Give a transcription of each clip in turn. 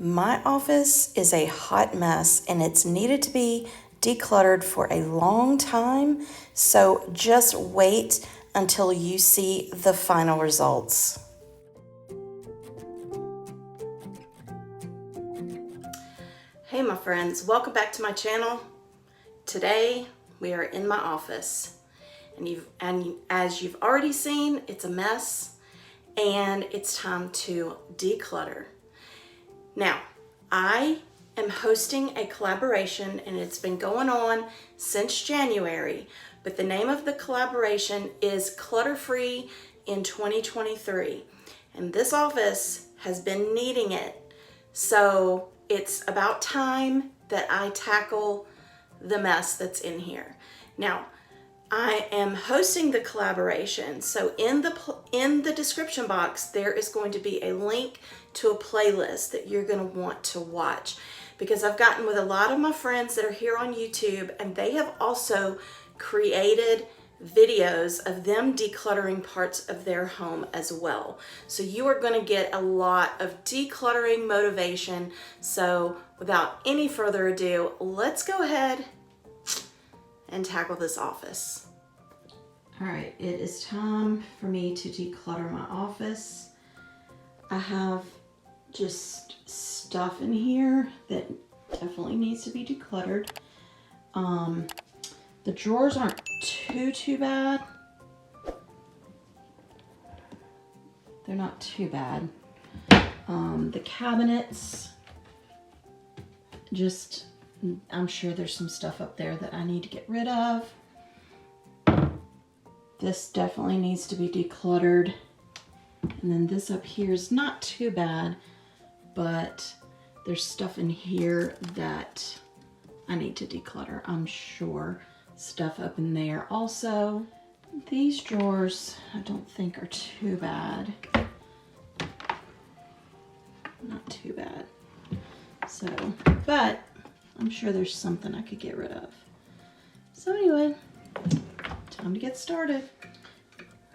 My office is a hot mess and it's needed to be decluttered for a long time, so just wait until you see the final results. Hey my friends, welcome back to my channel. Today we are in my office and as you've already seen, it's a mess and it's time to declutter. Now, I am hosting a collaboration and it's been going on since January, but the name of the collaboration is Clutter Free in 2023. And this office has been needing it. So it's about time that I tackle the mess that's in here. Now, I am hosting the collaboration, so in the description box there is going to be a link to a playlist that you're going to want to watch, because I've gotten with a lot of my friends that are here on YouTube and they have also created videos of them decluttering parts of their home as well. So you are going to get a lot of decluttering motivation. So without any further ado, let's go ahead and tackle this office. All right, it is time for me to declutter my office. I have just stuff in here that definitely needs to be decluttered. The drawers aren't too bad. They're not too bad. The cabinets, just, I'm sure there's some stuff up there that I need to get rid of. This definitely needs to be decluttered. And then this up here is not too bad, but there's stuff in here that I need to declutter, I'm sure. Stuff up in there also. These drawers I don't think are too bad. Not too bad. So, but I'm sure there's something I could get rid of. So anyway, time to get started.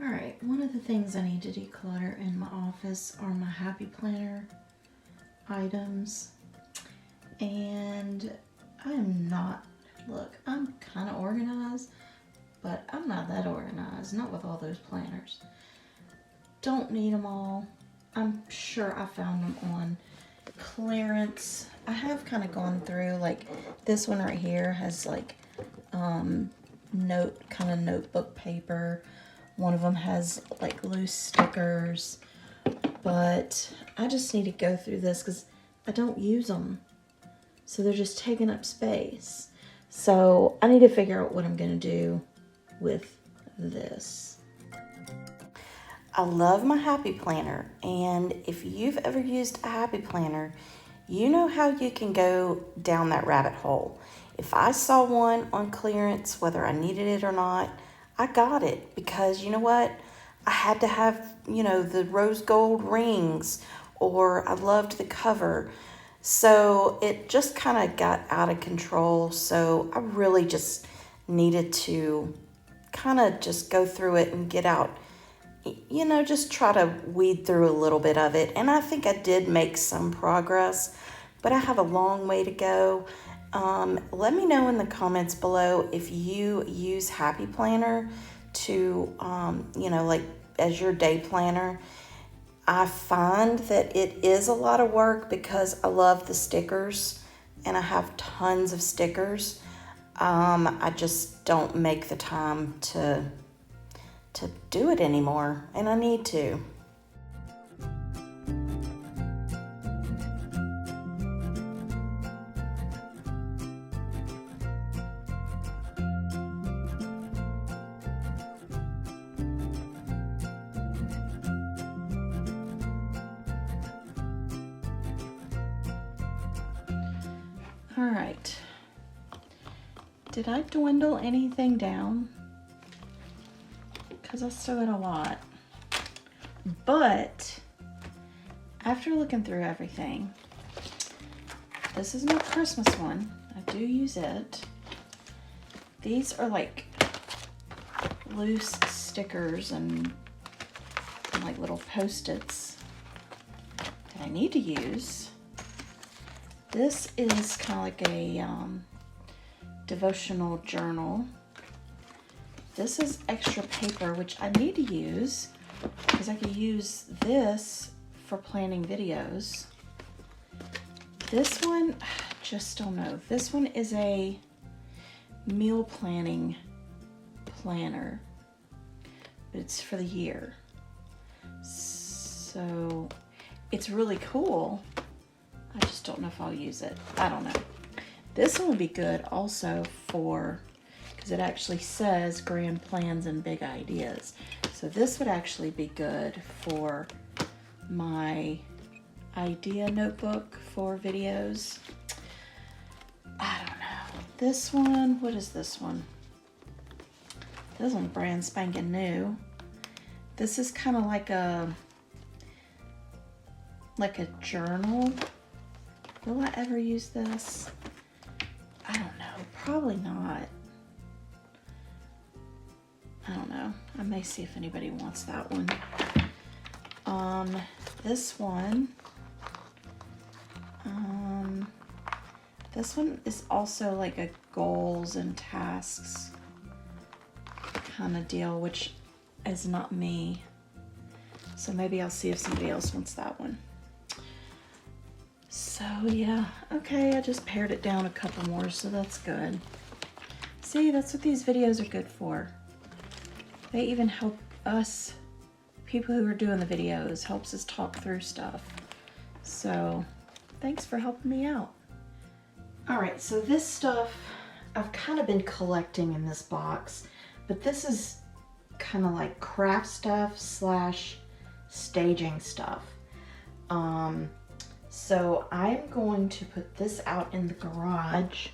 All right, one of the things I need to declutter in my office are my Happy Planner items. And I am not, look, I'm kind of organized, but I'm not that organized, not with all those planners. Don't need them all. I'm sure I found them on clearance. I have kind of gone through, like this one right here has like notebook paper. One of them has like loose stickers, but I just need to go through this because I don't use them, so they're just taking up space. So I need to figure out what I'm gonna do with this. I love my Happy Planner, and if you've ever used a Happy Planner, you know how you can go down that rabbit hole. If I saw one on clearance, whether I needed it or not, I got it because you know what? I had to have, the rose gold rings, or I loved the cover. So it just kind of got out of control. So I really just needed to kind of just go through it and get out, just try to weed through a little bit of it. And I think I did make some progress, but I have a long way to go. Let me know in the comments below if you use Happy Planner to, like as your day planner. I find that it is a lot of work because I love the stickers and I have tons of stickers. I just don't make the time to do it anymore, and I need to. All right, did I dwindle anything down? Because I still got a lot. But after looking through everything, this is my Christmas one. I do use it. These are like loose stickers and like little Post-its that I need to use. This is kind of like a devotional journal. This is extra paper, which I need to use because I could use this for planning videos. This one, just don't know. This one is a meal planning planner. It's for the year. So it's really cool. I just don't know if I'll use it. I don't know. This one would be good also for, because it actually says grand plans and big ideas. So this would actually be good for my idea notebook for videos. I don't know. This one, what is this one? This one's brand spanking new. This is kind of like a journal. Will I ever use this? I don't know. Probably not. I don't know. I may see if anybody wants that one. This one. This one is also like a goals and tasks kind of deal, which is not me. So maybe I'll see if somebody else wants that one. So yeah, okay, I just pared it down a couple more, so that's good. See, that's what these videos are good for. They even help us, people who are doing the videos, helps us talk through stuff. So thanks for helping me out. All right, so this stuff I've kind of been collecting in this box, but this is kind of like craft stuff slash staging stuff. So I'm going to put this out in the garage.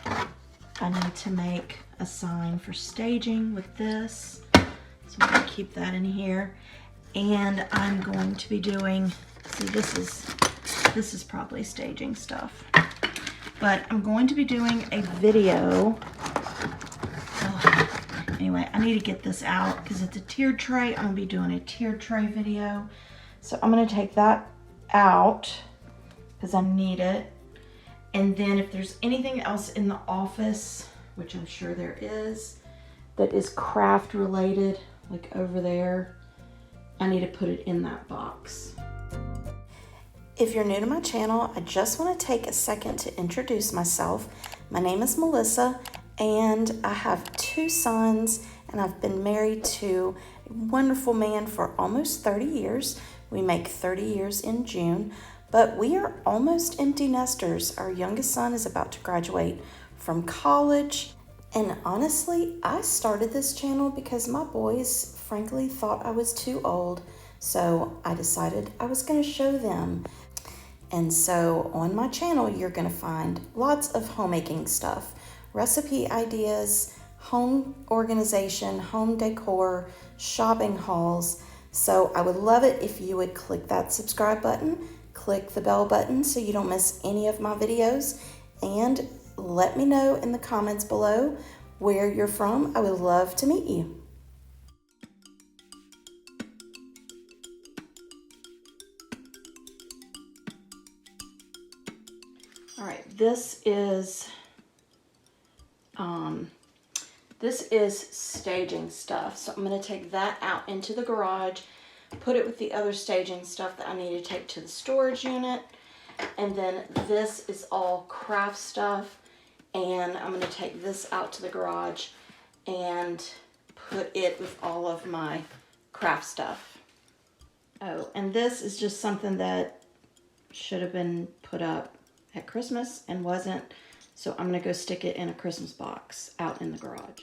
I need to make a sign for staging with this. So I'm going to keep that in here. And I'm going to be doing, see, this is probably staging stuff. But I'm going to be doing a video. Anyway, I need to get this out because it's a tiered tray. I'm going to be doing a tiered tray video. So I'm going to take that out because I need it. And then if there's anything else in the office, which I'm sure there is, that is craft related, like over there, I need to put it in that box. If you're new to my channel, I just want to take a second to introduce myself. My name is Melissa, and I have 2 sons, and I've been married to a wonderful man for almost 30 years. We make 30 years in June, but we are almost empty nesters. Our youngest son is about to graduate from college, and honestly, I started this channel because my boys, frankly, thought I was too old, so I decided I was going to show them. And so on my channel, you're going to find lots of homemaking stuff, recipe ideas, home organization, home decor, shopping hauls. So I would love it if you would click that subscribe button, click the bell button so you don't miss any of my videos, and let me know in the comments below where you're from. I would love to meet you. All right, this is staging stuff. So I'm going to take that out into the garage, put it with the other staging stuff that I need to take to the storage unit. And then this is all craft stuff. And I'm going to take this out to the garage and put it with all of my craft stuff. Oh, and this is just something that should have been put up at Christmas and wasn't. So I'm going to go stick it in a Christmas box out in the garage.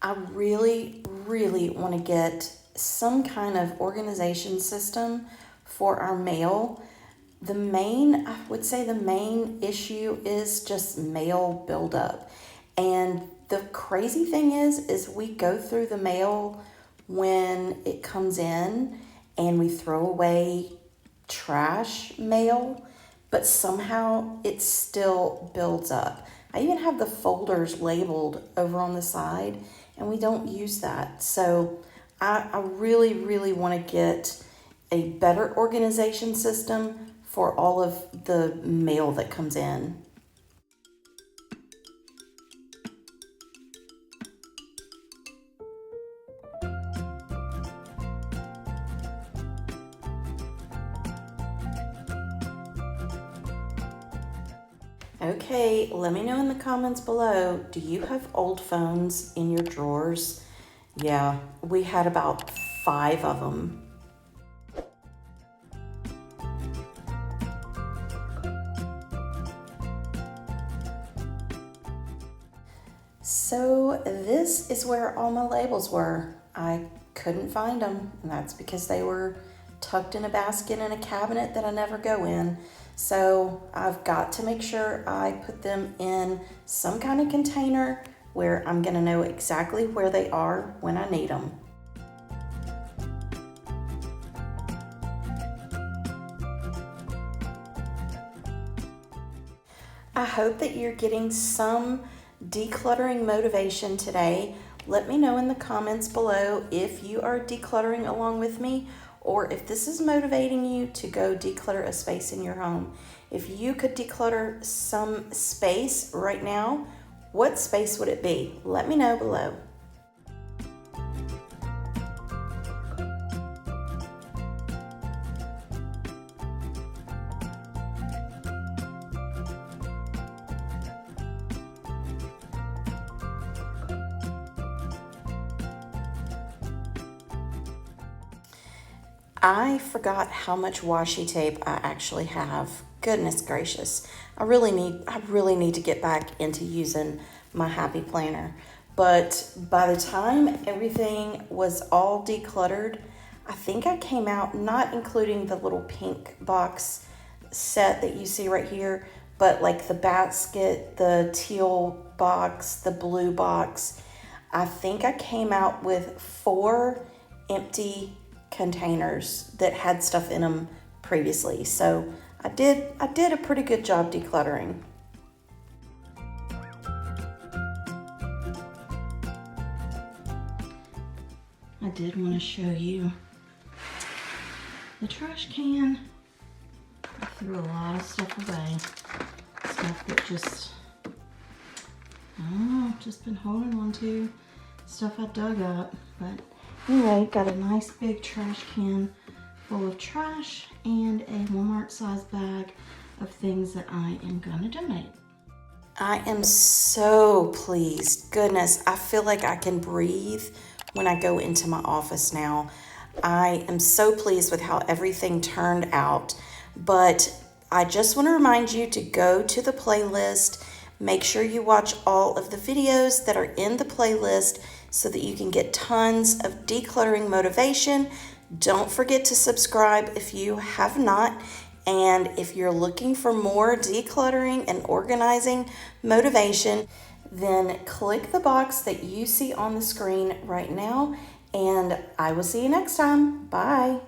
I really, really want to get some kind of organization system for our mail. I would say the main issue is just mail buildup. And the crazy thing is we go through the mail when it comes in and we throw away trash mail, but somehow it still builds up. I even have the folders labeled over on the side, and we don't use that. So I really, really want to get a better organization system for all of the mail that comes in. Okay, let me know in the comments below, do you have old phones in your drawers? Yeah, we had about 5 of them. So this is where all my labels were. I couldn't find them, and that's because they were tucked in a basket in a cabinet that I never go in. So I've got to make sure I put them in some kind of container where I'm gonna know exactly where they are when I need them. I hope that you're getting some decluttering motivation today. Let me know in the comments below if you are decluttering along with me, or if this is motivating you to go declutter a space in your home. If you could declutter some space right now, what space would it be? Let me know below. I forgot how much washi tape I actually have. Goodness gracious. I really need to get back into using my Happy Planner. But by the time everything was all decluttered, I think I came out, not including the little pink box set that you see right here, but like the basket, the teal box, the blue box. I think I came out with 4 empty containers that had stuff in them previously. So I did a pretty good job decluttering. I did want to show you the trash can. I threw a lot of stuff away. Stuff that just, I don't know, just been holding on to. Stuff I dug up. But anyway, got a nice big trash can full of trash and a Walmart size bag of things that I am gonna donate. I am so pleased. Goodness, I feel like I can breathe when I go into my office now. I am so pleased with how everything turned out. But I just want to remind you to go to the playlist. Make sure you watch all of the videos that are in the playlist so that you can get tons of decluttering motivation. Don't forget to subscribe if you have not. And if you're looking for more decluttering and organizing motivation, then click the box that you see on the screen right now. And I will see you next time. Bye.